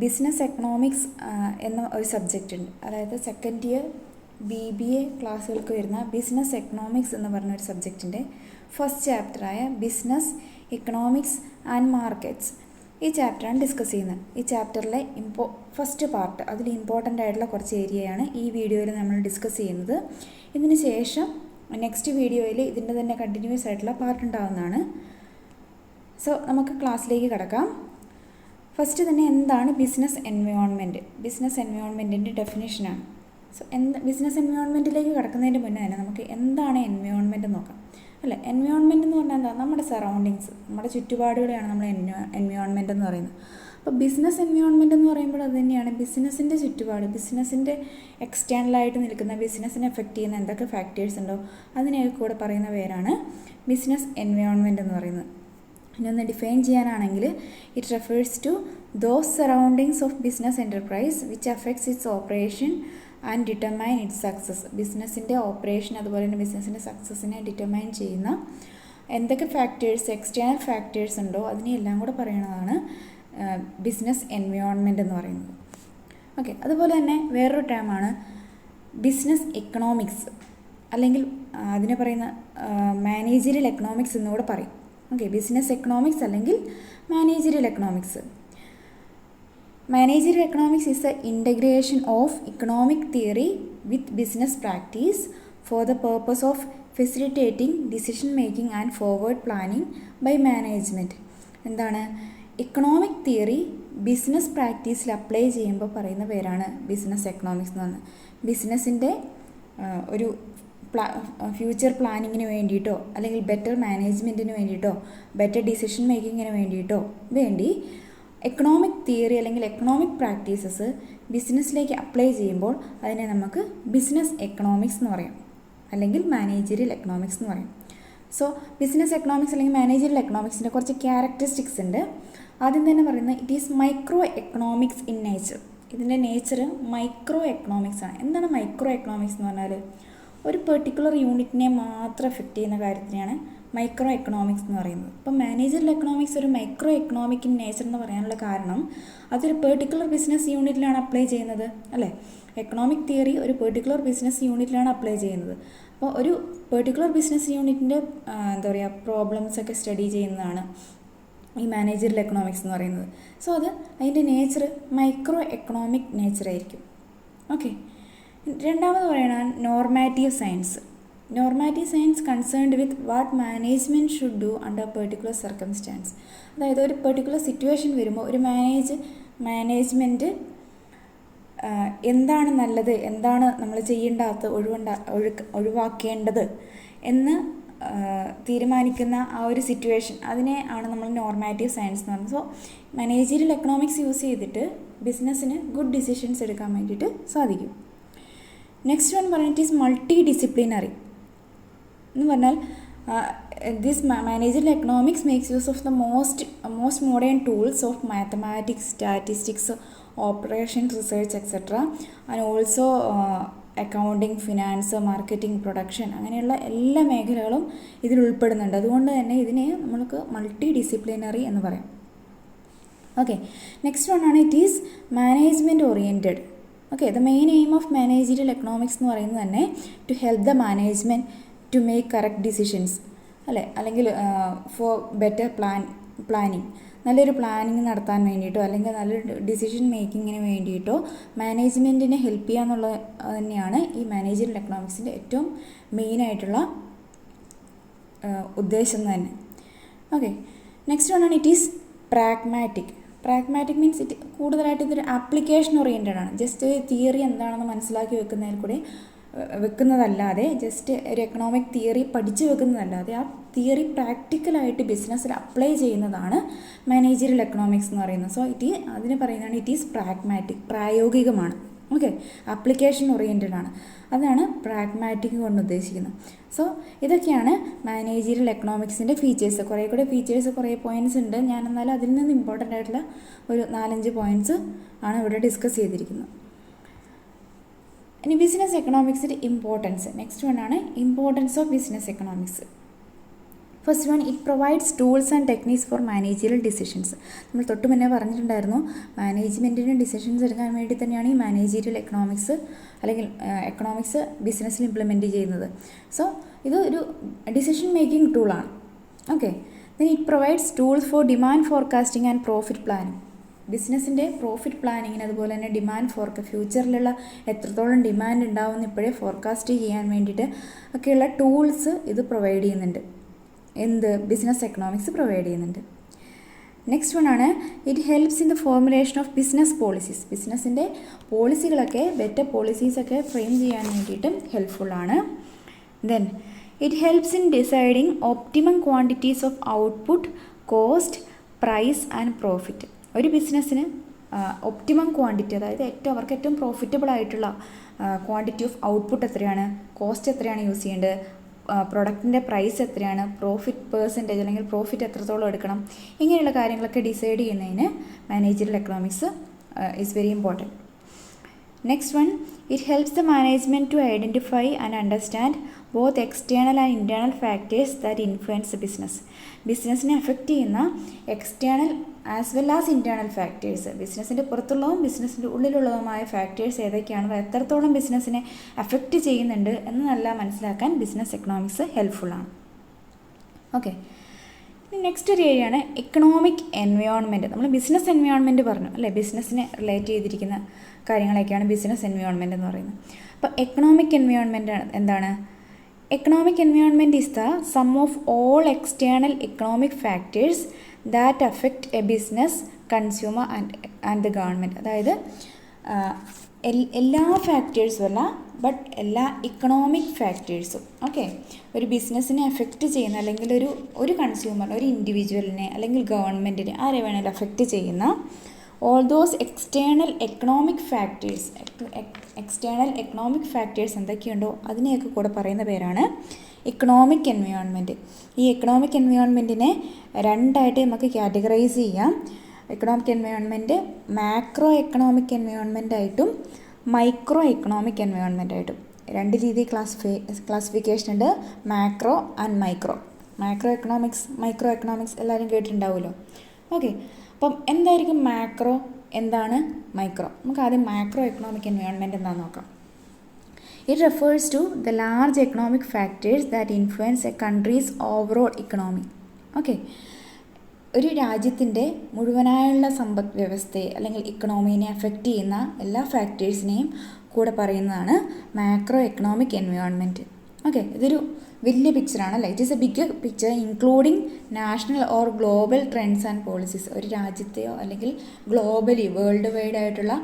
Business economics എന്ന ഒരു subject ഉണ്ട്. അതായത് സെക്കൻഡ് ഇയർ BBA ക്ലാസ്സുകൾക്ക് വരുന്ന ബിസിനസ് എക്കണോമിക്സ് എന്ന് പറഞ്ഞൊരു സബ്ജക്റ്റിൻ്റെ ഫസ്റ്റ് ചാപ്റ്ററായ ബിസിനസ് എക്കണോമിക്സ് ആൻഡ് മാർക്കറ്റ്സ് ഈ ചാപ്റ്ററാണ് ഡിസ്കസ് ചെയ്യുന്നത്. ഈ ചാപ്റ്ററിലെ ഫസ്റ്റ് പാർട്ട്, അതിൽ ഇമ്പോർട്ടൻ്റ് ആയിട്ടുള്ള കുറച്ച് ഏരിയയാണ് ഈ വീഡിയോയിൽ നമ്മൾ ഡിസ്കസ് ചെയ്യുന്നത്. ഇതിന് ശേഷം നെക്സ്റ്റ് വീഡിയോയിൽ ഇതിൻ്റെ തന്നെ കണ്ടിന്യൂസ് ആയിട്ടുള്ള പാർട്ട് ഉണ്ടാകുന്നതാണ്. സോ നമുക്ക് ക്ലാസ്സിലേക്ക് കിടക്കാം. ഫസ്റ്റ് തന്നെ എന്താണ് ബിസിനസ് എൻവയോൺമെൻറ്റ്? ബിസിനസ് എൻവയോൺമെൻറ്റിൻ്റെ ഡെഫിനേഷനാണ്. സോ ബിസിനസ് എൻവയോൺമെൻറ്റിലേക്ക് കിടക്കുന്നതിന് മുന്നേ തന്നെ നമുക്ക് എന്താണ് എൻവയോൺമെൻറ്റ് നോക്കാം. അല്ലേ, എൻവയോൺമെൻറ്റ് എന്ന് പറഞ്ഞാൽ എന്താ? നമ്മുടെ സറൗണ്ടിങ്സ്, നമ്മുടെ ചുറ്റുപാടുകളെയാണ് നമ്മൾ എൻവയോൺമെൻറ്റ് എന്ന് പറയുന്നത്. അപ്പോൾ ബിസിനസ് എൻവയോൺമെൻറ്റ് എന്ന് പറയുമ്പോൾ അത് തന്നെയാണ് ബിസിനസ്സിൻ്റെ ചുറ്റുപാട്, ബിസിനസ്സിൻ്റെ എക്സ്റ്റേണലായിട്ട് നിൽക്കുന്ന, ബിസിനസ്സിനെ എഫക്റ്റ് ചെയ്യുന്ന എന്തൊക്കെ ഫാക്ടേഴ്സ് ഉണ്ടോ അതിനെയൊക്കെ കൂടെ പറയുന്ന പേരാണ് ബിസിനസ് എൻവയോൺമെൻറ്റ് എന്ന് പറയുന്നത്. ഇനി ഒന്ന് ഡിഫൈൻ ചെയ്യാനാണെങ്കിൽ it refers to those surroundings of business enterprise which affects its operation and determine its success. ബിസിനസ്സിൻ്റെ ഓപ്പറേഷൻ അതുപോലെ തന്നെ ബിസിനസ്സിൻ്റെ സക്സസ്സിനെ ഡിറ്റർമൈൻ ചെയ്യുന്ന എന്തൊക്കെ ഫാക്ടേഴ്സ്, എക്സ്റ്റേണൽ ഫാക്ടേഴ്സ് ഉണ്ടോ അതിനെയെല്ലാം കൂടെ പറയുന്നതാണ് ബിസിനസ് എൻവയോൺമെൻറ്റ് എന്ന് പറയുന്നത്. ഓക്കെ, അതുപോലെ തന്നെ വേറൊരു ടേമാണ് ബിസിനസ് എക്കണോമിക്സ്, അല്ലെങ്കിൽ അതിനെ പറയുന്ന മാനേജറിയൽ എക്കണോമിക്സ് എന്നുകൂടെ പറയും. ഓക്കെ, ബിസിനസ് എക്കണോമിക്സ് അല്ലെങ്കിൽ managerial economics. Managerial economics is the integration of economic theory with business practice for the purpose of facilitating decision making and forward planning by management. എന്താണ് economic theory business പ്രാക്ടീസിൽ apply ചെയ്യുമ്പോൾ പറയുന്ന പേരാണ് business economics എന്ന് പറഞ്ഞത്. ബിസിനസ്സിൻ്റെ ഒരു future പ്ലാനിങ്ങിന് വേണ്ടിയിട്ടോ അല്ലെങ്കിൽ ബെറ്റർ മാനേജ്മെൻറ്റിന് വേണ്ടിയിട്ടോ ബെറ്റർ ഡിസിഷൻ മേക്കിങ്ങിന് വേണ്ടിയിട്ടോ എക്കണോമിക് തിയറി അല്ലെങ്കിൽ എക്കണോമിക് പ്രാക്ടീസസ് ബിസിനസ്സിലേക്ക് അപ്ലൈ ചെയ്യുമ്പോൾ അതിനെ നമുക്ക് ബിസിനസ് എക്കണോമിക്സ് എന്ന് പറയാം, അല്ലെങ്കിൽ മാനേജറിയൽ എക്കണോമിക്സ് എന്ന് പറയും. സോ ബിസിനസ് എക്കണോമിക്സ് അല്ലെങ്കിൽ മാനേജറിയൽ എക്കണോമിക്സിൻ്റെ കുറച്ച് ക്യാരക്ടറിസ്റ്റിക്സ് ഉണ്ട്. ആദ്യം തന്നെ പറയുന്നത് it is micro economics in nature. ഇതിൻ്റെ നേച്ചർ മൈക്രോ എക്കണോമിക്സ് ആണ്. എന്താണ് മൈക്രോ എക്കണോമിക്സ് എന്ന് പറഞ്ഞാൽ? ഒരു പെർട്ടിക്കുലർ യൂണിറ്റിനെ മാത്രം എഫക്റ്റ് ചെയ്യുന്ന കാര്യത്തിനെയാണ് മൈക്രോ എക്കണോമിക്സ് എന്ന് പറയുന്നത്. അപ്പം മാനേജറിയൽ എക്കണോമിക്സ് ഒരു മൈക്രോ എക്കണോമിക് ഇൻ നേച്ചർ എന്ന് പറയാനുള്ള കാരണം അതൊരു പെർട്ടിക്കുലർ ബിസിനസ് യൂണിറ്റിലാണ് അപ്ലൈ ചെയ്യുന്നത്, അല്ലേ? എക്കണോമിക് തിയറി ഒരു പെർട്ടിക്കുലർ ബിസിനസ് യൂണിറ്റിലാണ് അപ്ലൈ ചെയ്യുന്നത്. അപ്പോൾ ഒരു പെർട്ടിക്കുലർ ബിസിനസ് യൂണിറ്റിൻ്റെ എന്താ പറയുക പ്രോബ്ലംസൊക്കെ സ്റ്റഡി ചെയ്യുന്നതാണ് ഈ മാനേജറിയൽ എക്കണോമിക്സ് എന്ന് പറയുന്നത്. സോ അത് അതിൻ്റെ നേച്ചർ മൈക്രോ എക്കണോമിക് നേച്ചറായിരിക്കും. ഓക്കെ, രണ്ടാമത് പറയുന്നത് normative science. Normative science concerned with what management should do under particular circumstances. അതായത് ഒരു പെർട്ടിക്കുലർ സിറ്റുവേഷൻ വരുമ്പോൾ ഒരു മാനേജ്മെൻറ്റ് എന്താണ് നല്ലത്, എന്താണ് നമ്മൾ ചെയ്യേണ്ടാത്ത ഒഴിവാക്കേണ്ടത് എന്ന് തീരുമാനിക്കുന്ന ആ ഒരു സിറ്റുവേഷൻ, അതിനെ ആണ് നമ്മൾ നോർമാറ്റീവ് സയൻസ് എന്ന് പറയുന്നത്. സോ മാനേജറിയൽ എക്കണോമിക്സ് യൂസ് ചെയ്തിട്ട് ബിസിനസ്സിന് ഗുഡ് ഡിസിഷൻസ് എടുക്കാൻ വേണ്ടിയിട്ട് സാധിക്കും. നെക്സ്റ്റ് വൺ പറഞ്ഞിട്ട് ഈസ് മൾട്ടി ഡിസിപ്ലിനറി എന്ന് പറഞ്ഞാൽ this managerial economics makes use of the most modern tools of mathematics, statistics, operations, research etcetera and also accounting, finance, marketing, production, അങ്ങനെയുള്ള എല്ലാ മേഖലകളും ഇതിൽ ഉൾപ്പെടുന്നുണ്ട്. അതുകൊണ്ട് തന്നെ ഇതിനെ നമുക്ക് മൾട്ടി ഡിസിപ്ലിനറി എന്ന് പറയാം. ഓക്കെ, നെക്സ്റ്റ് വൺ ആണ് it is management oriented. Okay, the main aim of managerial economics എന്ന് പറയുന്നത് തന്നെ to help the management to make correct decisions, അല്ലേ? അല്ലെങ്കിൽ ഫോർ ബെറ്റർ പ്ലാനിങ്, നല്ലൊരു പ്ലാനിങ് നടത്താൻ വേണ്ടിയിട്ടോ അല്ലെങ്കിൽ നല്ലൊരു ഡിസിഷൻ മേക്കിങ്ങിന് വേണ്ടിയിട്ടോ മാനേജ്മെൻറ്റിനെ ഹെൽപ്പ് ചെയ്യുക എന്നുള്ളത് തന്നെയാണ് ഈ മാനേജറിയൽ എക്കണോമിക്സിൻ്റെ ഏറ്റവും മെയിനായിട്ടുള്ള ഉദ്ദേശം തന്നെ. ഓക്കെ, നെക്സ്റ്റ് വൺ ആണ് it is pragmatic. Pragmatic means കൂടുതലായിട്ട് ഇതൊരു ആപ്ലിക്കേഷൻ ഓറിയൻറ്റഡ് ആണ്. ജസ്റ്റ് തിയറി എന്താണെന്ന് മനസ്സിലാക്കി വെക്കുന്നതല്ലാതെ ജസ്റ്റ് ഒരു എക്കണോമിക് തിയറി പഠിച്ചു വെക്കുന്നതല്ലാതെ ആ തിയറി പ്രാക്ടിക്കലായിട്ട് ബിസിനസ്സിൽ അപ്ലൈ ചെയ്യുന്നതാണ് മാനേജറിയൽ എക്കണോമിക്സ് എന്ന് പറയുന്നത്. സോ അതിന് പറയുന്നതാണ് ഇറ്റ് ഈസ് പ്രാഗ്മാറ്റിക്, പ്രായോഗികമാണ്. ഓക്കെ, ആപ്ലിക്കേഷൻ ഓറിയൻറ്റഡ് ആണ്. അതാണ് പ്രാഗ്മാറ്റിക് കൊണ്ട് ഉദ്ദേശിക്കുന്നത്. സോ ഇതൊക്കെയാണ് മാനേജറിയൽ എക്കണോമിക്സിൻ്റെ ഫീച്ചേഴ്സ്. കുറേ പോയിൻറ്റ്സ് ഉണ്ട്. ഞാൻ എന്നാലും അതിൽ നിന്ന് ഇമ്പോർട്ടൻ്റ് ആയിട്ടുള്ള ഒരു 4-5 പോയിൻറ്റ്സ് ആണ് ഇവിടെ ഡിസ്കസ് ചെയ്തിരിക്കുന്നത്. ഇനി ബിസിനസ് എക്കണോമിക്സിൻ്റെ ഇമ്പോർട്ടൻസ്. നെക്സ്റ്റ് വൺ ആണ് importance of business economics. First one, it provides tools and techniques for managerial decisions. നമ്മൾ തൊട്ട് മുന്നേ പറഞ്ഞിട്ടുണ്ടായിരുന്നു, മാനേജ്മെൻറ്റിന് ഡിസിഷൻസ് എടുക്കാൻ വേണ്ടി തന്നെയാണ് ഈ മാനേജീരിയൽ എക്കണോമിക്സ് അല്ലെങ്കിൽ എക്കണോമിക്സ് ബിസിനസ്സിൽ ഇംപ്ലിമെൻറ്റ് ചെയ്യുന്നത്. സോ ഇത് ഒരു ഡിസിഷൻ മേക്കിംഗ് ടൂളാണ്. Okay, then it provides tools for demand forecasting and profit planning. ബിസിനസ്സിൻ്റെ പ്രോഫിറ്റ് പ്ലാനിങ്ങിന് അതുപോലെ തന്നെ ഡിമാൻഡ് ഫ്യൂച്ചറിലുള്ള എത്രത്തോളം ഡിമാൻഡ് ഉണ്ടാവുമെന്ന് ഇപ്പോഴേ ഫോർകാസ്റ്റ് ചെയ്യാൻ വേണ്ടിയിട്ട് ഒക്കെയുള്ള ടൂൾസ് ഇത് പ്രൊവൈഡ് ചെയ്യുന്നുണ്ട്. ബിസിനസ് എക്കണോമിക്സ് പ്രൊവൈഡ് ചെയ്യുന്നുണ്ട്. നെക്സ്റ്റ് വൺ ആണ്, it helps in the formulation of business policies. ബിസിനസ്സിൻ്റെ പോളിസികളൊക്കെ, ബെറ്റർ പോളിസീസൊക്കെ ഫ്രെയിം ചെയ്യാൻ വേണ്ടിയിട്ടും ഹെൽപ്ഫുള്ളാണ്. Then it helps in deciding optimum quantities of output, cost, price and profit. ഒരു ബിസിനസ്സിന് ഒപ്റ്റിമം ക്വാണ്ടിറ്റി, അതായത് അവർക്ക് ഏറ്റവും പ്രോഫിറ്റബിൾ ആയിട്ടുള്ള ക്വാണ്ടിറ്റി ഓഫ് ഔട്ട്പുട്ട് എത്രയാണ്, കോസ്റ്റ് എത്രയാണ് യൂസ് ചെയ്യേണ്ടത്, പ്രൊഡക്റ്റിൻ്റെ പ്രൈസ് എത്രയാണ്, പ്രോഫിറ്റ് പെർസെൻറ്റേജ് അല്ലെങ്കിൽ പ്രോഫിറ്റ് എത്രത്തോളം എടുക്കണം, ഇങ്ങനെയുള്ള കാര്യങ്ങളൊക്കെ ഡിസൈഡ് ചെയ്യുന്നതിന് managerial economics is very important. Next one, it helps the management to identify and understand both external and internal factors that influence business. ബിസിനസ്സിനെ അഫക്റ്റ് ചെയ്യുന്ന external as well as internal factors, ബിസിനസ്സിൻ്റെ പുറത്തുള്ളതും ബിസിനസ്സിൻ്റെ ഉള്ളിലുള്ളതുമായ factors ഏതൊക്കെയാണ്, എത്രത്തോളം ബിസിനസ്സിനെ affect ചെയ്യുന്നുണ്ട് എന്ന് നല്ല മനസ്സിലാക്കാൻ ബിസിനസ് എക്കണോമിക്സ് ഹെൽപ്ഫുള്ളാണ്. ഓക്കെ, നെക്സ്റ്റ് ഒരു ഏരിയയാണ് എക്കണോമിക് എൻവയോൺമെൻറ്റ്. നമ്മൾ ബിസിനസ് എൻവയോൺമെൻറ്റ് പറഞ്ഞു അല്ലേ, ബിസിനസ്സിനെ റിലേറ്റ് ചെയ്തിരിക്കുന്ന കാര്യങ്ങളൊക്കെയാണ് ബിസിനസ് എൻവയോൺമെൻറ്റ് എന്ന് പറയുന്നത്. അപ്പോൾ എക്കണോമിക് എൻവയോൺമെൻറ്റ് എന്താണ്? Economic environment is the sum of all external economic factors that affect A business, consumer and the government. അതായത് എല്ലാ ഫാക്ടേഴ്സും അല്ല, ബട്ട് എല്ലാ ഇക്കണോമിക് ഫാക്ടേഴ്സും. ഓക്കെ, ഒരു ബിസിനസ്സിനെ അഫക്റ്റ് ചെയ്യുന്ന അല്ലെങ്കിൽ ഒരു കൺസ്യൂമർ, ഒരു ഇൻഡിവിജ്വലിനെ അല്ലെങ്കിൽ ഗവൺമെൻറ്റിനെ, ആരെ വേണമെങ്കിലും അഫക്റ്റ് ചെയ്യുന്ന all those external economic factors, external economic factors എന്തൊക്കെയുണ്ടോ അതിനെയൊക്കെ കൂടെ പറയുന്ന പേരാണ് ഇക്കണോമിക് എൻവയോൺമെൻറ്റ്. ഈ എക്കണോമിക് എൻവയോൺമെൻറ്റിനെ രണ്ടായിട്ട് നമുക്ക് കാറ്റഗറൈസ് ചെയ്യാം. Economic environment macro economic environment ആയിട്ടും മൈക്രോ എക്കണോമിക് എൻവയോൺമെൻ്റ് ആയിട്ടും രണ്ട് രീതിയിൽ ക്ലാസിഫിക്കേഷൻ ഉണ്ട്, macro and micro. Macro economics, micro economics എല്ലാവരും കേട്ടിട്ടുണ്ടാവുമല്ലോ. ഓക്കെ, അപ്പം എന്തായിരിക്കും മാക്രോ, എന്താണ് മൈക്രോ? നമുക്ക് ആദ്യം മാക്രോ എക്കണോമിക് എൻവയോൺമെൻറ്റ് എന്താണെന്ന് നോക്കാം. It refers to the large economic factors that influence a country's overall economy. Okay, ഒരു രാജ്യത്തിൻ്റെ മുഴുവനായുള്ള സമ്പദ് വ്യവസ്ഥയെ അല്ലെങ്കിൽ ഇക്കണോമീനെ അഫക്റ്റ് ചെയ്യുന്ന എല്ലാ ഫാക്ടേഴ്സിനെയും കൂടെ പറയുന്നതാണ് മാക്രോ എക്കണോമിക് എൻവയോൺമെൻറ്റ്. ഓക്കെ, ഇതൊരു വലിയ പിക്ചറാണല്ലേ. It is a big picture including national or global trends and policies. ഒരു രാജ്യത്തെയോ അല്ലെങ്കിൽ ഗ്ലോബലി വേൾഡ് വൈഡ് ആയിട്ടുള്ള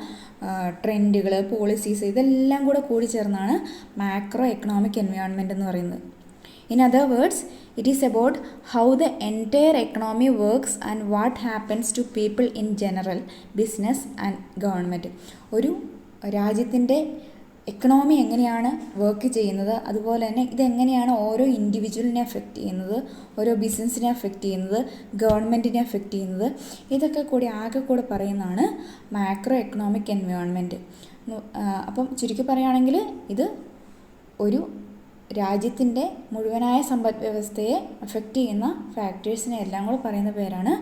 ട്രെൻഡുകൾ, പോളിസീസ്, ഇതെല്ലാം കൂടെ കൂടി ചേർന്നാണ് മാക്രോ എക്കണോമിക് എൻവയോൺമെൻറ്റ് എന്ന് പറയുന്നത്. In other words, it is about how the entire economy works and what happens to people in general, business and government. ഒരു രാജ്യത്തിൻ്റെ എക്കണോമി എങ്ങനെയാണ് വർക്ക് ചെയ്യുന്നത്, അതുപോലെ തന്നെ ഇതെങ്ങനെയാണ് ഓരോ ഇൻഡിവിജ്വലിനെ അഫക്റ്റ് ചെയ്യുന്നത്, ഓരോ ബിസിനസ്സിനെ അഫക്റ്റ് ചെയ്യുന്നത്, ഗവൺമെൻറ്റിനെ അഫക്റ്റ് ചെയ്യുന്നത്, ഇതൊക്കെ കൂടി ആകെ കൂടെ പറയുന്നതാണ് മാക്രോ എക്കണോമിക് എൻവയോൺമെൻറ്റ്. അപ്പം ചുരുക്കി പറയുകയാണെങ്കിൽ ഇത് ഒരു രാജ്യത്തിൻ്റെ മുഴുവനായ സമ്പദ് വ്യവസ്ഥയെ അഫക്റ്റ് ചെയ്യുന്ന ഫാക്ടേഴ്സിനെ എല്ലാം കൂടെ പറയുന്ന പേരാണ്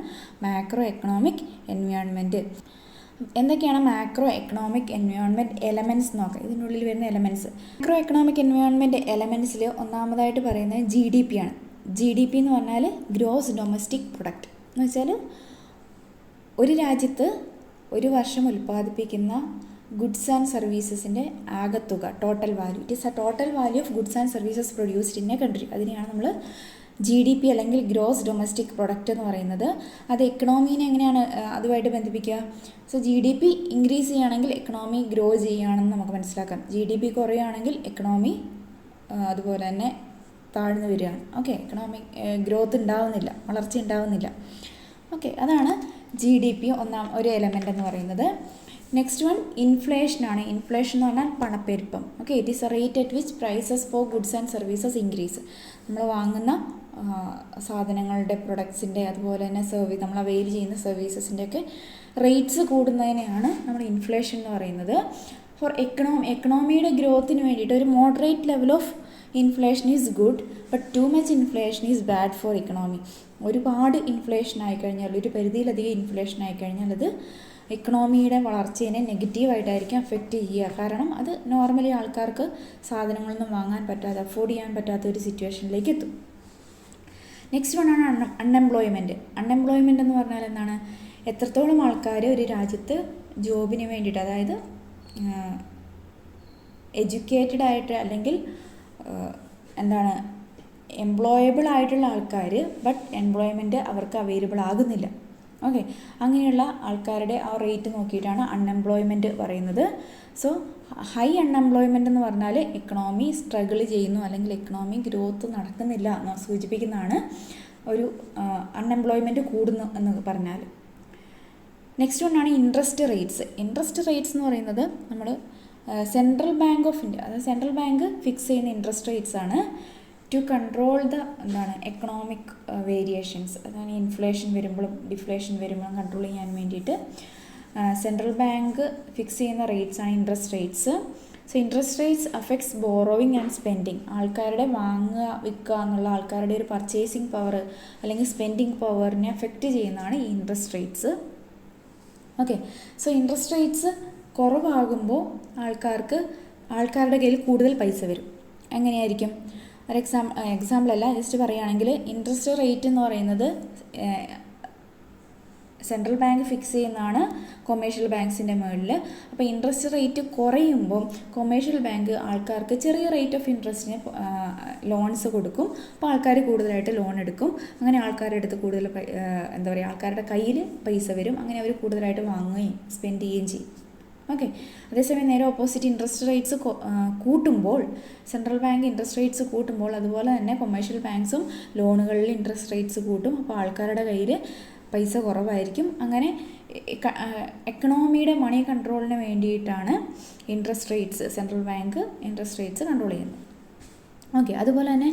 മാക്രോ എക്കണോമിക് എൻവയോൺമെൻറ്റ്. എന്തൊക്കെയാണ് മാക്രോ എക്കണോമിക് എൻവയോൺമെൻറ്റ് എലമെൻറ്റ്സ് നോക്കാം. ഇതിനുള്ളിൽ വരുന്ന എലമെൻറ്റ്സ്, മാക്രോ എക്കണോമിക് എൻവയോൺമെൻറ്റ് എലമെൻറ്റ്സിൽ ഒന്നാമതായിട്ട് പറയുന്നത് GDP ആണ്. GDP എന്ന് പറഞ്ഞാൽ ഗ്രോസ് ഡൊമസ്റ്റിക് പ്രൊഡക്റ്റ് എന്ന് വെച്ചാൽ ഒരു രാജ്യത്ത് ഒരു വർഷം ഉൽപ്പാദിപ്പിക്കുന്ന ഗുഡ്സ് ആൻഡ് സർവീസസിൻ്റെ ആകത്തുക, total value. It is a total value of goods and services produced in a country. അതിനെയാണ് നമ്മൾ GDP അല്ലെങ്കിൽ ഗ്രോസ് ഡൊമസ്റ്റിക് പ്രൊഡക്റ്റ് എന്ന് പറയുന്നത്. അത് എക്കണോമീനെ എങ്ങനെയാണ് അതുമായിട്ട് ബന്ധിപ്പിക്കുക? സോ GDP ഇൻക്രീസ് ചെയ്യുകയാണെങ്കിൽ എക്കണോമി ഗ്രോ ചെയ്യുകയാണെന്ന് നമുക്ക് മനസ്സിലാക്കാം. GDP കുറയുകയാണെങ്കിൽ എക്കണോമി അതുപോലെ തന്നെ താഴ്ന്നു വരികയാണ്. ഓക്കെ, എക്കണോമിക് ഗ്രോത്ത് ഉണ്ടാവുന്നില്ല, വളർച്ച ഉണ്ടാവുന്നില്ല. ഓക്കെ, അതാണ് GDP ഒരു എലമെൻ്റ് എന്ന് പറയുന്നത്. Next one ഇൻഫ്ലേഷനാണ്. ഇൻഫ്ലേഷൻ എന്ന് പറഞ്ഞാൽ പണപ്പെരുപ്പം. Okay, it is a rate at which prices for goods and services increase. നമ്മൾ വാങ്ങുന്ന സാധനങ്ങളുടെ, പ്രൊഡക്ട്സിൻ്റെ, അതുപോലെ തന്നെ നമ്മൾ അവെയിൽ ചെയ്യുന്ന സർവീസസിൻ്റെയൊക്കെ റേറ്റ്സ് കൂടുന്നതിനെയാണ് നമ്മൾ ഇൻഫ്ലേഷൻ എന്ന് പറയുന്നത്. ഫോർ എക്കണോമിയുടെ ഗ്രോത്തിന് വേണ്ടിയിട്ട് ഒരു moderate level of inflation is good but too much inflation is bad for economy. ഒരുപാട് ഇൻഫ്ലേഷൻ ആയിക്കഴിഞ്ഞാൽ, ഒരു പരിധിയിലധികം ഇൻഫ്ലേഷൻ ആയിക്കഴിഞ്ഞാൽ അത് ഇക്കണോമിയുടെ വളർച്ചയെ നെഗറ്റീവായിട്ടായിരിക്കും അഫക്റ്റ് ചെയ്യുക. കാരണം അത് നോർമലി ആൾക്കാർക്ക് സാധനങ്ങളൊന്നും വാങ്ങാൻ പറ്റാതെ, അഫോർഡ് ചെയ്യാൻ പറ്റാത്ത ഒരു സിറ്റുവേഷനിലേക്ക് എത്തും. Next വണ്ണാണ് unemployment. അൺഎംപ്ലോയ്മെൻറ്റ് എന്ന് പറഞ്ഞാൽ എന്താണ്? എത്രത്തോളം ആൾക്കാർ ഒരു രാജ്യത്ത് ജോബിന് വേണ്ടിയിട്ട്, അതായത് എഡ്യൂക്കേറ്റഡ് ആയിട്ട് അല്ലെങ്കിൽ എന്താണ് എംപ്ലോയബിൾ ആയിട്ടുള്ള ആൾക്കാർ ബട്ട് എംപ്ലോയ്മെൻറ്റ് അവർക്ക് അവൈലബിൾ ആകുന്നില്ല. ഓക്കെ, അങ്ങനെയുള്ള ആൾക്കാരുടെ ആ റേറ്റ് നോക്കിയിട്ടാണ് അൺഎംപ്ലോയ്മെൻറ്റ് പറയുന്നത്. സോ ഹൈ അൺഎംപ്ലോയ്മെൻ്റ് എന്ന് പറഞ്ഞാൽ എക്കണോമി സ്ട്രഗിൾ ചെയ്യുന്നു അല്ലെങ്കിൽ എക്കണോമി ഗ്രോത്ത് നടക്കുന്നില്ല എന്ന് സൂചിപ്പിക്കുന്നതാണ് ഒരു അൺഎംപ്ലോയ്മെൻറ്റ് കൂടുന്നു എന്ന് പറഞ്ഞാൽ. നെക്സ്റ്റ് വണ്ണാണ് ഇൻട്രസ്റ്റ് റേറ്റ്സ്. ഇൻട്രസ്റ്റ് റേറ്റ്സ് എന്ന് പറയുന്നത് നമ്മൾ സെൻട്രൽ ബാങ്ക് ഓഫ് ഇന്ത്യ, അതായത് സെൻട്രൽ ബാങ്ക് ഫിക്സ് ചെയ്യുന്ന ഇൻട്രസ്റ്റ് റേറ്റ്സ് ആണ് to control the economic variations. അതാണ് ഇൻഫ്ലേഷൻ വരുമ്പോഴും ഡിഫ്ലേഷൻ വരുമ്പോഴും കൺട്രോൾ ചെയ്യാൻ വേണ്ടിയിട്ട് സെൻട്രൽ ബാങ്ക് ഫിക്സ് ചെയ്യുന്ന റേറ്റ്സ് ആണ് interest rates. So interest rates affects borrowing and spending. ആൾക്കാരുടെ വാങ്ങുക വിൽക്കുക എന്നുള്ള ആൾക്കാരുടെ ഒരു പർച്ചേസിങ് പവർ അല്ലെങ്കിൽ സ്പെൻഡിങ് പവറിനെ അഫക്റ്റ് ചെയ്യുന്നതാണ് ഈ interest rates. Okay, so interest rates കുറവാകുമ്പോൾ ആൾക്കാരുടെ കയ്യിൽ കൂടുതൽ പൈസ വരും. എങ്ങനെയായിരിക്കും? ഒരു എക്സാമ്പിൾ അല്ല, ജസ്റ്റ് പറയുകയാണെങ്കിൽ ഇൻട്രസ്റ്റ് റേറ്റ് എന്ന് പറയുന്നത് സെൻട്രൽ ബാങ്ക് ഫിക്സ് ചെയ്യുന്നതാണ് കൊമേഴ്ഷ്യൽ ബാങ്ക്സിൻ്റെ മുകളിൽ. അപ്പോൾ ഇൻട്രസ്റ്റ് റേറ്റ് കുറയുമ്പം കൊമേഴ്ഷ്യൽ ബാങ്ക് ആൾക്കാർക്ക് ചെറിയ റേറ്റ് ഓഫ് ഇൻട്രസ്റ്റിന് ലോൺസ് കൊടുക്കും. അപ്പോൾ ആൾക്കാർ കൂടുതലായിട്ട് ലോൺ എടുക്കും. അങ്ങനെ ആൾക്കാരുടെ അടുത്ത് കൂടുതൽ ആൾക്കാരുടെ കയ്യിൽ പൈസ വരും. അങ്ങനെ അവർ കൂടുതലായിട്ട് വാങ്ങുകയും സ്പെൻഡ് ചെയ്യുകയും ചെയ്യും. ഓക്കെ, അതേസമയം നേരെ ഓപ്പോസിറ്റ് ഇൻട്രസ്റ്റ് റേറ്റ്സ് കൂട്ടുമ്പോൾ, സെൻട്രൽ ബാങ്ക് ഇൻട്രസ്റ്റ് റേറ്റ്സ് കൂട്ടുമ്പോൾ അതുപോലെ തന്നെ കൊമേഴ്ഷ്യൽ ബാങ്ക്സും ലോണുകളിൽ ഇൻട്രസ്റ്റ് റേറ്റ്സ് കൂട്ടും. അപ്പോൾ ആൾക്കാരുടെ കയ്യിൽ പൈസ കുറവായിരിക്കും. അങ്ങനെ എക്കണോമിയുടെ മണി കൺട്രോളിന് വേണ്ടിയിട്ടാണ് interest rates, central bank interest rates control ചെയ്യുന്നത്. ഓക്കെ, അതുപോലെ തന്നെ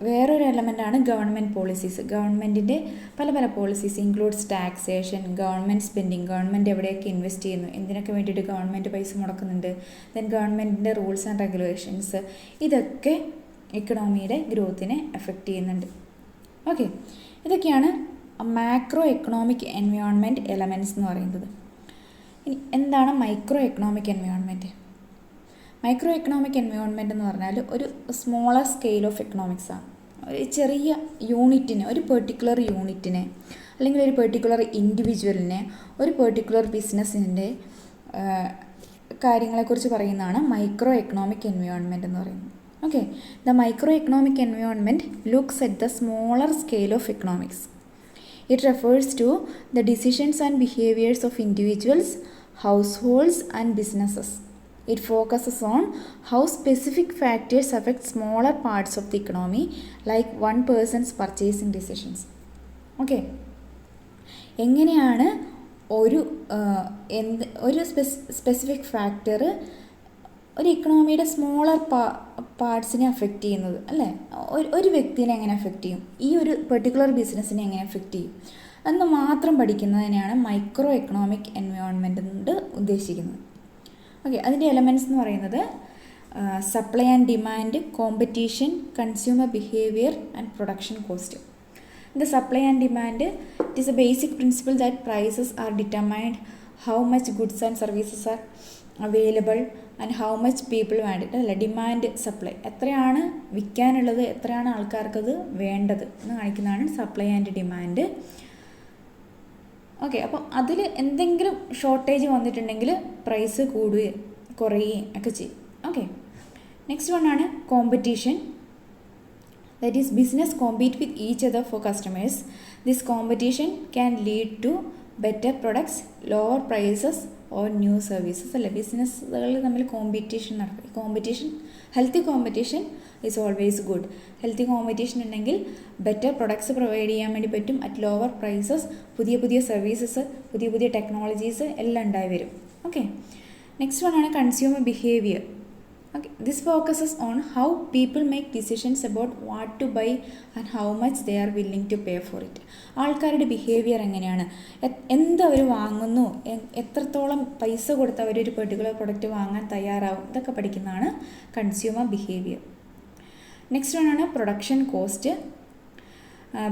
വേറൊരു എലമെൻ്റാണ് ഗവൺമെൻറ് പോളിസീസ്. ഗവൺമെൻറ്റിൻ്റെ പല policies includes taxation, government spending, government എവിടെയൊക്കെ ഇൻവെസ്റ്റ് ചെയ്യുന്നു, എന്തിനൊക്കെ വേണ്ടിയിട്ട് ഗവൺമെൻറ് പൈസ മുടക്കുന്നുണ്ട്, ദെൻ ഗവൺമെൻറ്റിൻ്റെ റൂൾസ് ആൻഡ് റെഗുലേഷൻസ്, ഇതൊക്കെ എക്കണോമിയുടെ ഗ്രോത്തിനെ എഫക്റ്റ് ചെയ്യുന്നുണ്ട്. ഓക്കെ, ഇതൊക്കെയാണ് മാക്രോ എക്കണോമിക് എൻവയോൺമെൻറ്റ് എലമെൻറ്റ്സ് എന്ന് പറയുന്നത്. ഇനി എന്താണ് micro economic environment? Micro economic environment എന്ന് പറഞ്ഞാൽ ഒരു സ്മോളർ സ്കെയിൽ ഓഫ് എക്കണോമിക്സാണ്. ഒരു ചെറിയ യൂണിറ്റിനെ, ഒരു പെർട്ടിക്കുലർ യൂണിറ്റിനെ അല്ലെങ്കിൽ ഒരു പെർട്ടിക്കുലർ ഇൻഡിവിജ്വലിനെ, ഒരു പെർട്ടിക്കുലർ ബിസിനസ്സിൻ്റെ കാര്യങ്ങളെക്കുറിച്ച് പറയുന്നതാണ് മൈക്രോ എക്കണോമിക് എൻവയോൺമെൻറ്റ് എന്ന് പറയുന്നത്. Okay, the micro economic environment looks at the smaller scale of economics. It refers to the decisions and behaviors of individuals, households and businesses. It focuses on how specific factors affect smaller parts of the economy, like one person's purchasing decisions. Okay, എങ്ങനെയാണ് ഒരു specific factor ഒരു ഇക്കണോമിയുടെ smaller പാർട്സിനെ affect ചെയ്യുന്നത്, അല്ലേ? ഒരു വ്യക്തിനെ എങ്ങനെ affect ചെയ്യും, ഈ ഒരു പെർട്ടിക്കുലർ ബിസിനസ്സിനെ എങ്ങനെ അഫക്റ്റ് ചെയ്യും എന്ന് മാത്രം പഠിക്കുന്നതിനെയാണ് മൈക്രോ എക്കണോമിക് എൻവയോൺമെൻറ്റ് കൊണ്ട് ഉദ്ദേശിക്കുന്നത്. ഓക്കെ, അതിൻ്റെ എലമെൻറ്റ്സ് എന്ന് പറയുന്നത് supply and demand, competition, consumer behaviour and production cost. The supply and demand, it is a basic principle that prices are determined how much goods and services are available and how much people want it. അല്ല, demand supply, എത്രയാണ് വിൽക്കാനുള്ളത്, എത്രയാണ് ആൾക്കാർക്കത് വേണ്ടത് എന്ന് കാണിക്കുന്നതാണ് supply and demand. Okay, അപ്പം അതിൽ എന്തെങ്കിലും shortage വന്നിട്ടുണ്ടെങ്കിൽ പ്രൈസ് കൂടുകയും കുറയുകയും ഒക്കെ ചെയ്യും. ഓക്കെ, നെക്സ്റ്റ് വണ്ണാണ് competition. That is, business compete with each other for customers. This competition can lead to better products, lower prices or new services. അല്ല, ബിസിനസ്സുകൾ തമ്മിൽ കോമ്പറ്റീഷൻ നടക്കും. Competition, healthy competition is always good. Healthy competition ഉണ്ടെങ്കിൽ better products provide ചെയ്യാൻ വേണ്ടി പറ്റും at lower prices. പുതിയ services, പുതിയ ടെക്നോളജീസ് എല്ലാം ഉണ്ടായി വരും. ഓക്കെ, നെക്സ്റ്റ് വൺ ആണ് consumer behaviour. Okay, this focuses on how people make decisions about what to buy and how much they are willing to pay for it. ആൾക്കാരുടെ behaviour എങ്ങനെയാണ്, എന്തവർ വാങ്ങുന്നു, എത്രത്തോളം പൈസ കൊടുത്ത് അവരൊരു പെർട്ടിക്കുലർ പ്രൊഡക്റ്റ് വാങ്ങാൻ തയ്യാറാവും, ഇതൊക്കെ പഠിക്കുന്നതാണ് കൺസ്യൂമർ ബിഹേവിയർ. നെക്സ്റ്റ് വൺ ആണ് production cost.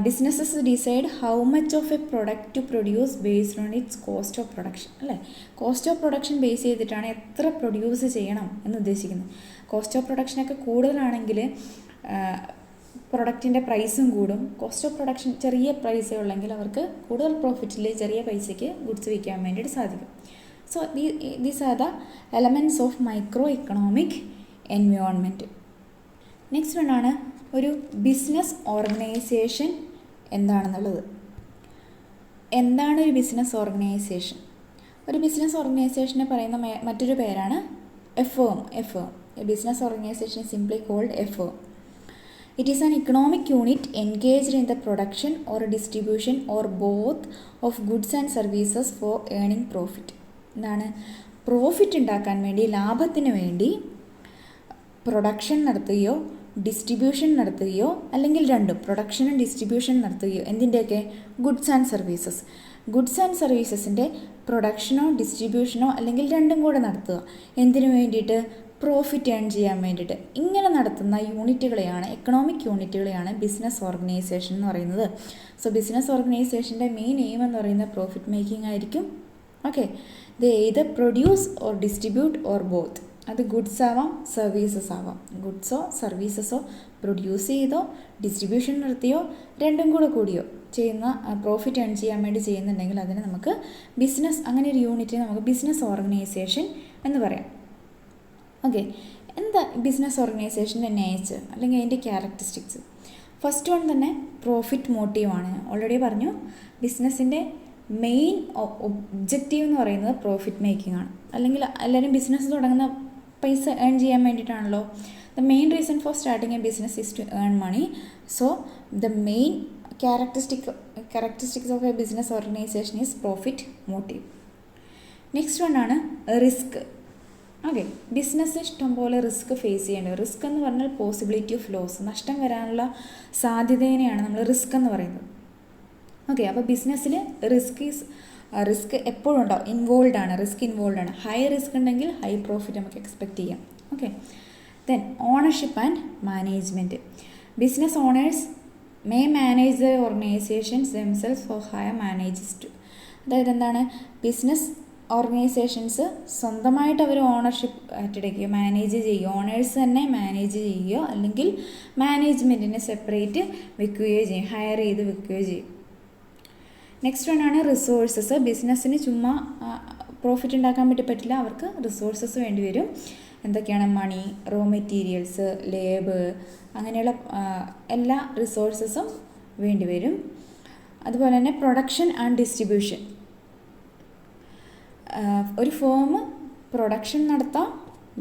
Businesses decide how much of a product to produce based on its cost of production, അല്ലേ? കോസ്റ്റ് ഓഫ് പ്രൊഡക്ഷൻ ബേസ് ചെയ്തിട്ടാണ് എത്ര പ്രൊഡ്യൂസ് ചെയ്യണം എന്ന് ഉദ്ദേശിക്കുന്നത്. കോസ്റ്റ് ഓഫ് പ്രൊഡക്ഷനൊക്കെ കൂടുതലാണെങ്കിൽ പ്രൊഡക്റ്റിൻ്റെ പ്രൈസും കൂടും. കോസ്റ്റ് ഓഫ് പ്രൊഡക്ഷൻ ചെറിയ പ്രൈസേ ഉള്ളെങ്കിൽ അവർക്ക് കൂടുതൽ പ്രോഫിറ്റിൽ ചെറിയ പൈസയ്ക്ക് ഗുഡ്സ് വിൽക്കാൻ വേണ്ടിയിട്ട് സാധിക്കും. So these are the elements of micro economic environment. Next one ആണ് ഒരു ബിസിനസ് ഓർഗനൈസേഷൻ എന്താണെന്നുള്ളത്. എന്താണ് ഒരു ബിസിനസ് ഓർഗനൈസേഷൻ? ഒരു ബിസിനസ് ഓർഗനൈസേഷനെ പറയുന്ന മറ്റൊരു പേരാണ് A firm. A business organisation is simply called a firm. It is an economic unit engaged in the production or distribution or both of goods and services for earning profit. എന്താണ്? Profit ഉണ്ടാക്കാൻ വേണ്ടി, ലാഭത്തിന് വേണ്ടി production നടത്തുകയോ distribution നടത്തുകയോ, അല്ലെങ്കിൽ രണ്ടും, പ്രൊഡക്ഷനും ഡിസ്ട്രിബ്യൂഷൻ നടത്തുകയോ, എന്തിൻ്റെയൊക്കെ? Goods and services. Goods and സർവീസസിൻ്റെ പ്രൊഡക്ഷനോ ഡിസ്ട്രിബ്യൂഷനോ അല്ലെങ്കിൽ രണ്ടും കൂടെ നടത്തുക. എന്തിനു വേണ്ടിയിട്ട്? പ്രോഫിറ്റ് ഏൺ ചെയ്യാൻ വേണ്ടിയിട്ട്. ഇങ്ങനെ നടത്തുന്ന യൂണിറ്റുകളെയാണ്, എക്കണോമിക് യൂണിറ്റുകളെയാണ് ബിസിനസ് ഓർഗനൈസേഷൻ എന്ന് പറയുന്നത്. സോ ബിസിനസ് ഓർഗനൈസേഷൻ്റെ മെയിൻ എയിം എന്ന് പറയുന്നത് പ്രോഫിറ്റ് മേക്കിംഗ് ആയിരിക്കും. Okay, they either produce or distribute or both. അത് ഗുഡ്സ് ആവാം, സർവീസസ് ആവാം. ഗുഡ്സോ സർവീസസോ പ്രൊഡ്യൂസ് ചെയ്തോ ഡിസ്ട്രിബ്യൂഷൻ നടത്തിയോ രണ്ടും കൂടെ കൂടിയോ ചെയ്യുന്ന, പ്രോഫിറ്റ് ഏൺ ചെയ്യാൻ വേണ്ടി ചെയ്യുന്നുണ്ടെങ്കിൽ അതിന് നമുക്ക് ബിസിനസ്, അങ്ങനെ ഒരു യൂണിറ്റിന് നമുക്ക് ബിസിനസ് ഓർഗനൈസേഷൻ എന്ന് പറയാം. ഓക്കെ, എന്താ ബിസിനസ് ഓർഗനൈസേഷൻ്റെ നേച്ചർ അല്ലെങ്കിൽ അതിൻ്റെ ക്യാരക്ടറിസ്റ്റിക്സ്? ഫസ്റ്റ് വൺ തന്നെ പ്രോഫിറ്റ് മോട്ടീവാണ്. ഓൾറെഡി പറഞ്ഞു, ബിസിനസ്സിൻ്റെ മെയിൻ ഒബ്ജക്റ്റീവ് എന്ന് പറയുന്നത് പ്രോഫിറ്റ് മേക്കിംഗ് ആണ്. അല്ലെങ്കിൽ എല്ലാവരും ബിസിനസ് തുടങ്ങുന്ന പൈസ ഏൺ ചെയ്യാൻ വേണ്ടിയിട്ടാണല്ലോ. The main reason for starting a business is to earn money. So the main characteristics of a business organization is profit motive. Next one ആണ് റിസ്ക്. ഓക്കെ, ബിസിനസ് ഇഷ്ടംപോലെ risk face ചെയ്യേണ്ടത്. Risk എന്ന് പറഞ്ഞാൽ possibility of loss, നഷ്ടം വരാനുള്ള സാധ്യതേനെയാണ് നമ്മൾ risk എന്ന് പറയുന്നത്. ഓക്കെ, അപ്പോൾ ബിസിനസ്സിൽ റിസ്ക് എപ്പോഴും ഉണ്ടാവും, ഇൻവോൾവ് ആണ്, റിസ്ക് ഇൻവോൾവ് ആണ്. ഹൈ റിസ്ക് ഉണ്ടെങ്കിൽ ഹൈ പ്രോഫിറ്റ് നമുക്ക് എക്സ്പെക്റ്റ് ചെയ്യാം. Okay, then ownership and management. Business owners may manage the organisations themselves for hire managers too. അതായത് എന്താണ്? ബിസിനസ് ഓർഗനൈസേഷൻസ് സ്വന്തമായിട്ട് അവർ ഓണർഷിപ്പ് ഏറ്റെടുക്കുകയോ മാനേജ് ചെയ്യുകയോ, ഓണേഴ്സ് തന്നെ മാനേജ് ചെയ്യുകയോ അല്ലെങ്കിൽ മാനേജ്മെൻറ്റിനെ സെപ്പറേറ്റ് വെക്കുകയോ ചെയ്യും, ഹയർ ചെയ്ത് വെക്കുകയോ ചെയ്യും. നെക്സ്റ്റ് വൺ ആണ് റിസോഴ്സസ്. ബിസിനസ്സിന് ചുമ്മാ പ്രോഫിറ്റ് ഉണ്ടാക്കാൻ വേണ്ടി പറ്റില്ല, അവർക്ക് റിസോഴ്സസ് വേണ്ടി വരും. എന്തൊക്കെയാണ്? മണി, റോ മെറ്റീരിയൽസ്, ലേബർ, അങ്ങനെയുള്ള എല്ലാ റിസോഴ്സസും വേണ്ടി വരും. അതുപോലെ തന്നെ പ്രൊഡക്ഷൻ ആൻഡ് ഡിസ്ട്രിബ്യൂഷൻ. ഒരു ഫേം പ്രൊഡക്ഷൻ നടത്താം,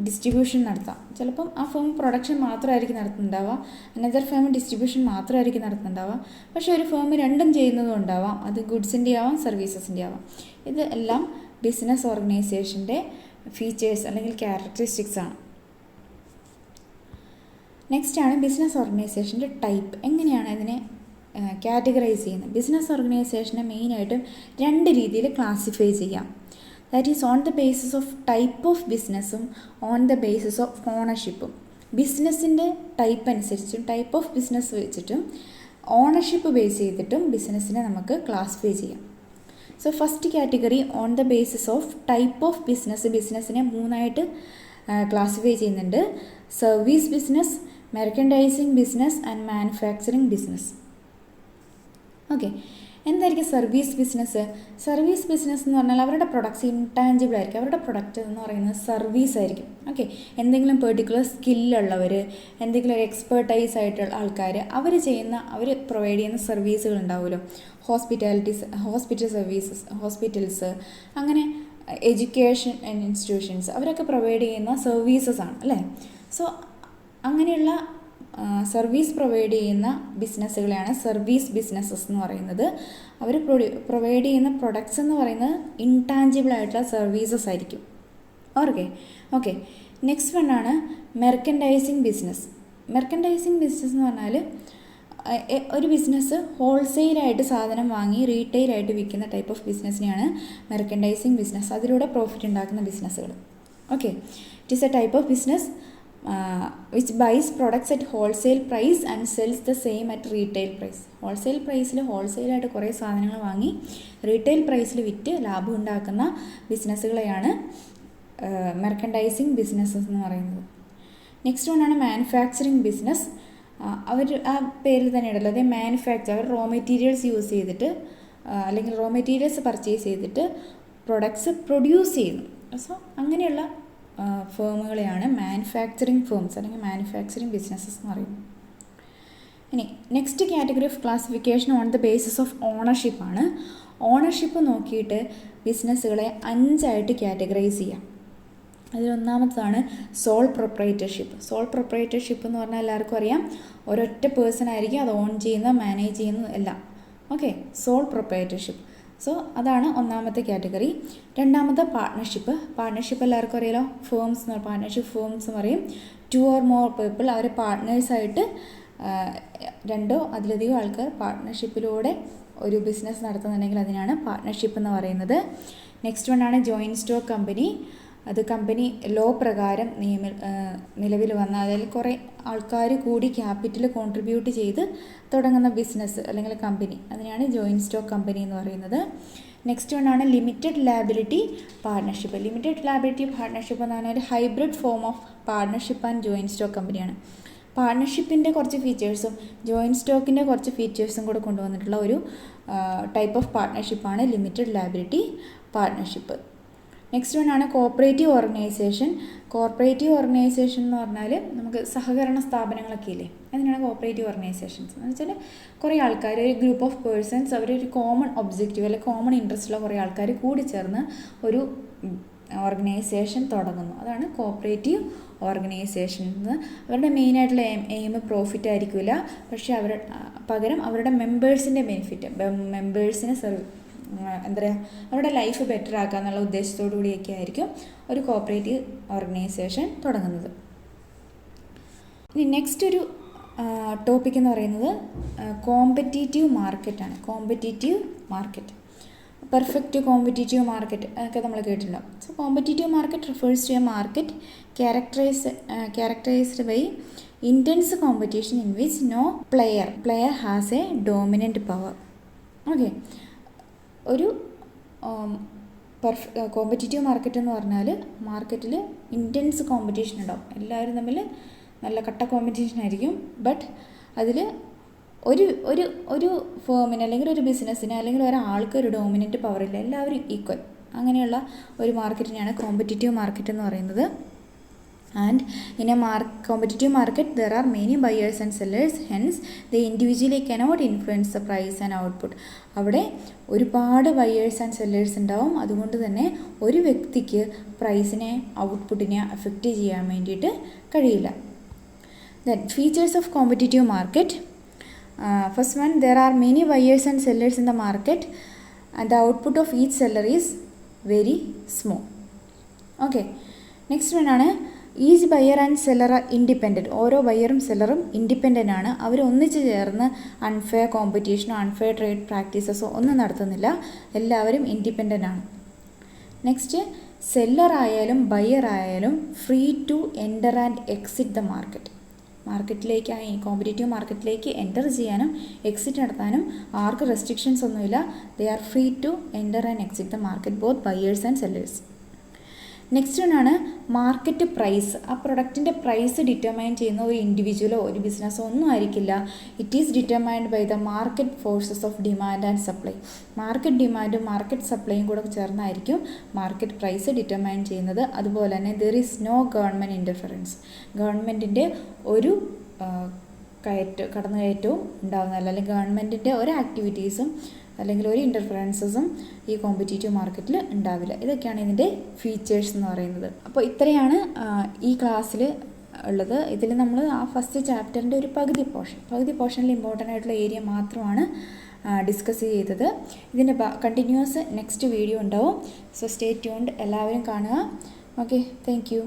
ഡിസ്ട്രിബ്യൂഷൻ നടത്താം. ചിലപ്പം ആ ഫേം പ്രൊഡക്ഷൻ മാത്രമായിരിക്കും നടത്തുന്നുണ്ടാവുക, അനദർ ഫേം ഡിസ്ട്രിബ്യൂഷൻ മാത്രമായിരിക്കും നടത്തുന്നുണ്ടാവുക. പക്ഷേ ഒരു ഫേം രണ്ടും ചെയ്യുന്നതും ഉണ്ടാവാം. അത് ഗുഡ്സിൻ്റെ ആവാം, സർവീസസിൻ്റെ ആവാം. ഇത് എല്ലാം ബിസിനസ് ഓർഗനൈസേഷൻ്റെ ഫീച്ചേഴ്സ് അല്ലെങ്കിൽ ക്യാരക്ടറിസ്റ്റിക്സ് ആണ്. നെക്സ്റ്റ് ആണ് ബിസിനസ് ഓർഗനൈസേഷൻ്റെ ടൈപ്പ്. എങ്ങനെയാണ് ഇതിനെ കാറ്റഗറൈസ് ചെയ്യുന്നത്? ബിസിനസ് ഓർഗനൈസേഷനെ മെയിനായിട്ടും രണ്ട് രീതിയിൽ ക്ലാസിഫൈ ചെയ്യാം. That is on the basis of type of ബിസിനസ്സും ഓൺ ദ ബേസിസ് ഓഫ് ഓണർഷിപ്പും. ബിസിനസ്സിൻ്റെ ടൈപ്പ് അനുസരിച്ചും ടൈപ്പ് ഓഫ് ബിസിനസ് വെച്ചിട്ടും ഓണർഷിപ്പ് ബേസ് ചെയ്തിട്ടും ബിസിനസ്സിനെ നമുക്ക് ക്ലാസിഫൈ ചെയ്യാം. So first category on the basis of type of business. ബിസിനസ്സിനെ മൂന്നായിട്ട് ക്ലാസിഫൈ ചെയ്യുന്നുണ്ട്: service business, merchandising business and manufacturing business. Okay, എന്തായിരിക്കും സർവീസ് ബിസിനസ്? സർവീസ് ബിസിനസ് എന്ന് പറഞ്ഞാൽ അവരുടെ പ്രൊഡക്ട്സ് ഇൻടാഞ്ചിബിൾ ആയിരിക്കും. അവരുടെ പ്രൊഡക്റ്റ് എന്ന് പറയുന്നത് സർവീസ് ആയിരിക്കും. ഓക്കെ, എന്തെങ്കിലും പെർട്ടിക്കുലർ സ്കില്ലുള്ളവർ, എന്തെങ്കിലും ഒരു എക്സ്പെർട്ടൈസ് ആയിട്ടുള്ള ആൾക്കാർ, അവർ പ്രൊവൈഡ് ചെയ്യുന്ന സർവീസുകൾ ഉണ്ടാവുമല്ലോ. ഹോസ്പിറ്റൽ സർവീസസ്, ഹോസ്പിറ്റൽസ്, അങ്ങനെ എഡ്യൂക്കേഷൻ ഇൻസ്റ്റിറ്റ്യൂഷൻസ്, അവരൊക്കെ പ്രൊവൈഡ് ചെയ്യുന്ന സർവീസസ് ആണ് അല്ലേ. സോ അങ്ങനെയുള്ള സർവീസ് പ്രൊവൈഡ് ചെയ്യുന്ന ബിസിനസ്സുകളെയാണ് സർവീസ് ബിസിനസ്സസ് എന്ന് പറയുന്നത്. അവർ പ്രൊവൈഡ് ചെയ്യുന്ന പ്രൊഡക്ട്സ് എന്ന് പറയുന്നത് ഇൻടാഞ്ചിബിൾ ആയിട്ടുള്ള സർവീസസ് ആയിരിക്കും. ഓക്കെ, നെക്സ്റ്റ് വൺ ആണ് മെർക്കൻഡൈസിങ് ബിസിനസ്. മെർക്കൻഡൈസിങ് ബിസിനസ് എന്ന് പറഞ്ഞാൽ ഒരു ബിസിനസ് ഹോൾസെയിലായിട്ട് സാധനം വാങ്ങി റീറ്റെയിലായിട്ട് വിൽക്കുന്ന ടൈപ്പ് ഓഫ് ബിസിനസ്സിനെയാണ് മെർക്കൻഡൈസിങ് ബിസിനസ്. അതിലൂടെ പ്രോഫിറ്റ് ഉണ്ടാക്കുന്ന ബിസിനസ്സുകൾ. Okay, it is A type of business which buys products at wholesale price and sells the same at retail price. Wholesale പ്രൈസിൽ ഹോൾസെയിലായിട്ട് കുറേ സാധനങ്ങൾ വാങ്ങി റീറ്റെയിൽ പ്രൈസിൽ വിറ്റ് ലാഭം ഉണ്ടാക്കുന്ന ബിസിനസ്സുകളെയാണ് മെർക്കൻഡൈസിങ് ബിസിനസ്സസ് എന്ന് പറയുന്നത്. നെക്സ്റ്റ് വണ്ണാണ് മാനുഫാക്ചറിങ് ബിസിനസ്. അവർ ആ പേരിൽ തന്നെ ഉണ്ടല്ലോ, അതേ മാനുഫാക്ചർ, അവർ റോ മെറ്റീരിയൽസ് യൂസ് ചെയ്തിട്ട് അല്ലെങ്കിൽ റോ മെറ്റീരിയൽസ് പർച്ചേസ് ചെയ്തിട്ട് പ്രൊഡക്ട്സ് പ്രൊഡ്യൂസ് ചെയ്യുന്നു. സോ അങ്ങനെയുള്ള ഫേമുകളെയാണ് മാനുഫാക്ചറിങ് ഫേംസ് അല്ലെങ്കിൽ മാനുഫാക്ചറിങ് ബിസിനസ്സസ് എന്ന് പറയുന്നത്. ഇനി next category of classification on the basis of ഓണർഷിപ്പാണ്. ഓണർഷിപ്പ് നോക്കിയിട്ട് ബിസിനസ്സുകളെ 5 കാറ്റഗറൈസ് ചെയ്യാം. അതിലൊന്നാമത്തതാണ് സോൾ പ്രൊപ്രൈറ്റർഷിപ്പ്. സോൾ പ്രൊപ്രൈറ്റർഷിപ്പ് എന്ന് പറഞ്ഞാൽ എല്ലാവർക്കും അറിയാം, ഒരൊറ്റ പേഴ്സൺ ആയിരിക്കും അത് ഓൺ ചെയ്യുന്ന, മാനേജ് ചെയ്യുന്ന എല്ലാം. Okay, soul proprietorship. സോ അതാണ് ഒന്നാമത്തെ കാറ്റഗറി. രണ്ടാമത്തെ പാർട്ട്ണർഷിപ്പ്. പാർട്ട്ണർഷിപ്പ് എല്ലാവർക്കും അറിയാലോ, ഫേംസ് എന്ന് പറയും, പാർട്ട്ണർഷിപ്പ് ഫേംസ് എന്ന് പറയും. 2 or more പീപ്പിൾ അവർ പാർട്ട്നേഴ്സായിട്ട് 2 അതിലധികം ആൾക്കാർ പാർട്ട്ണർഷിപ്പിലൂടെ ഒരു ബിസിനസ് നടത്തുന്നുണ്ടെങ്കിൽ അതിനാണ് പാർട്ട്ണർഷിപ്പ് എന്ന് പറയുന്നത്. നെക്സ്റ്റ് വണ്ണാണ് ജോയിൻറ്റ് സ്റ്റോക്ക് കമ്പനി. അത് കമ്പനി ലോ പ്രകാരം നിലവിൽ വന്ന, അതായത് കുറേ ആൾക്കാർ കൂടി ക്യാപിറ്റൽ കോൺട്രിബ്യൂട്ട് ചെയ്ത് തുടങ്ങുന്ന ബിസിനസ് അല്ലെങ്കിൽ കമ്പനി, അതിനാണ് ജോയിൻറ്റ് സ്റ്റോക്ക് കമ്പനി എന്ന് പറയുന്നത്. നെക്സ്റ്റ് വണ്ണാണ് limited liability partnership. Limited liability partnership എന്ന് പറഞ്ഞാൽ ഒരു hybrid form of partnership and joint stock കമ്പനിയാണ്. പാർട്ട്ണർഷിപ്പിൻ്റെ കുറച്ച് ഫീച്ചേഴ്സും ജോയിൻറ്റ് സ്റ്റോക്കിൻ്റെ കുറച്ച് ഫീച്ചേഴ്സും കൂടെ കൊണ്ടുവന്നിട്ടുള്ള ഒരു ടൈപ്പ് ഓഫ് പാർട്ട്ണർഷിപ്പാണ് ലിമിറ്റഡ് ലാബിലിറ്റി പാർട്ട്ണർഷിപ്പ്. നെക്സ്റ്റ് വണ്ണാണ് കോപ്പറേറ്റീവ് ഓർഗനൈസേഷൻ. കോർപ്പറേറ്റീവ് ഓർഗനൈസേഷൻ എന്ന് പറഞ്ഞാൽ നമുക്ക് സഹകരണ സ്ഥാപനങ്ങളൊക്കെ ഇല്ലേ, അതിനാണ് കോപ്പറേറ്റീവ് ഓർഗനൈസേഷൻസ്. എന്ന് വെച്ചാൽ കുറേ ആൾക്കാർ, ഒരു ഗ്രൂപ്പ് ഓഫ് പേഴ്സൺസ്, അവരൊരു കോമൺ ഒബ്ജക്റ്റീവ് അല്ലെങ്കിൽ കോമൺ ഇൻട്രസ്റ്റുള്ള കുറേ ആൾക്കാർ കൂടി ചേർന്ന് ഒരു ഓർഗനൈസേഷൻ തുടങ്ങുന്നു. അതാണ് കോപ്പറേറ്റീവ് ഓർഗനൈസേഷൻ. അവരുടെ മെയിനായിട്ടുള്ള എയിം പ്രോഫിറ്റ് ആയിരിക്കില്ല, പക്ഷേ പകരം അവരുടെ മെമ്പേഴ്സിൻ്റെ ബെനിഫിറ്റ്, മെമ്പേഴ്സിന് എന്താ പറയുക, അവരുടെ ലൈഫ് ബെറ്റർ ആക്കുക എന്നുള്ള ഉദ്ദേശത്തോടു കൂടിയൊക്കെ ആയിരിക്കും ഒരു കോപ്പറേറ്റീവ് ഓർഗനൈസേഷൻ തുടങ്ങുന്നത്. ഇനി നെക്സ്റ്റ് ഒരു ടോപ്പിക് എന്ന് പറയുന്നത് കോമ്പറ്റീറ്റീവ് മാർക്കറ്റാണ്. Competitive market, perfect competitive market ഒക്കെ നമ്മൾ കേട്ടിട്ടുണ്ടാവും. So competitive market refers to a market characterized by intense competition in which no player has a dominant power. Okay, ഒരു കോമ്പറ്റീറ്റീവ് മാർക്കറ്റ് എന്ന് പറഞ്ഞാൽ മാർക്കറ്റിൽ ഇൻറ്റൻസ് കോമ്പറ്റീഷൻ ഉണ്ടാവും, എല്ലാവരും തമ്മിൽ നല്ല കട്ട കോമ്പറ്റീഷൻ ആയിരിക്കും. ബട്ട് അതിൽ ഒരു ഫേമിന് അല്ലെങ്കിൽ ഒരു ബിസിനസ്സിന് അല്ലെങ്കിൽ ഒരാൾക്ക് ഒരു ഡോമിനൻറ്റ് പവറില്ല, എല്ലാവരും ഈക്വൽ. അങ്ങനെയുള്ള ഒരു മാർക്കറ്റിനെയാണ് കോമ്പറ്റീറ്റീവ് മാർക്കറ്റ് എന്ന് പറയുന്നത്. And in a competitive market there are many buyers and sellers, hence they individually cannot influence the price and output. അവിടെ ഒരുപാട് ബയേഴ്സ് ആൻഡ് സെല്ലേഴ്സ് ഉണ്ടാവും, അതുകൊണ്ട് തന്നെ ഒരു വ്യക്തിക്ക് പ്രൈസിനെ ഔട്ട്പുട്ടിനെ അഫക്റ്റ് ചെയ്യാൻ വേണ്ടിയിട്ട് കഴിയില്ല. Then features of competitive market. First one, there are many buyers and sellers in the market and the output of each seller is very small. Okay, next one ആണ് each buyer and seller are independent. ഓരോ ബയറും സെല്ലറും independent ആണ്. അവർ ഒന്നിച്ച് ചേർന്ന് unfair കോമ്പറ്റീഷനോ unfair trade പ്രാക്ടീസസോ ഒന്നും നടത്തുന്നില്ല, എല്ലാവരും ഇൻഡിപെൻഡൻ്റ് ആണ്. നെക്സ്റ്റ്, സെല്ലർ ആയാലും ബയർ ആയാലും free to enter and exit the market. മാർക്കറ്റിലേക്ക്, കോമ്പറ്റീറ്റീവ് മാർക്കറ്റിലേക്ക് എൻ്റർ ചെയ്യാനും എക്സിറ്റ് നടത്താനും ആർക്ക് റെസ്ട്രിക്ഷൻസ് ഒന്നുമില്ല. They are free to enter and exit the market, both buyers and sellers. Next വണ്ണാണ് മാർക്കറ്റ് പ്രൈസ്. ആ പ്രൊഡക്റ്റിൻ്റെ പ്രൈസ് ഡിറ്റർമൈൻ ചെയ്യുന്ന ഒരു ഇൻഡിവിജ്വലോ ഒരു ബിസിനസ്സോ ഒന്നും ആയിരിക്കില്ല. It is determined by the market forces of demand and supply. Market ഡിമാൻഡും മാർക്കറ്റ് സപ്ലൈയും കൂടെ ചേർന്നായിരിക്കും മാർക്കറ്റ് പ്രൈസ് ഡിറ്റർമൈൻ ചെയ്യുന്നത്. അതുപോലെ തന്നെ there is no government interference. ഗവൺമെൻറ്റിൻ്റെ ഒരു കടന്നുകയറ്റവും ഉണ്ടാകുന്നതല്ല, അല്ലെങ്കിൽ ഗവൺമെൻറ്റിൻ്റെ ഒരു ആക്ടിവിറ്റീസും അല്ലെങ്കിൽ ഒരു ഇൻ്റർഫറൻസസും ഈ കോമ്പറ്റീറ്റീവ് മാർക്കറ്റിൽ ഉണ്ടാവില്ല. ഇതൊക്കെയാണ് ഇതിൻ്റെ ഫീച്ചേഴ്സ് എന്ന് പറയുന്നത്. അപ്പോൾ ഇത്രയാണ് ഈ ക്ലാസ്സിൽ ഉള്ളത്. ഇതിൽ നമ്മൾ ആ ഫസ്റ്റ് ചാപ്റ്ററിൻ്റെ ഒരു പകുതി പോർഷനിൽ ഇമ്പോർട്ടൻ്റ് ആയിട്ടുള്ള ഏരിയ മാത്രമാണ് ഡിസ്കസ് ചെയ്തത്. ഇതിൻ്റെ കണ്ടിന്യൂസ് നെക്സ്റ്റ് വീഡിയോ ഉണ്ടാവും. സോ സ്റ്റേ ട്യൂൺഡ്, എല്ലാവരും കാണുക. Okay, thank you.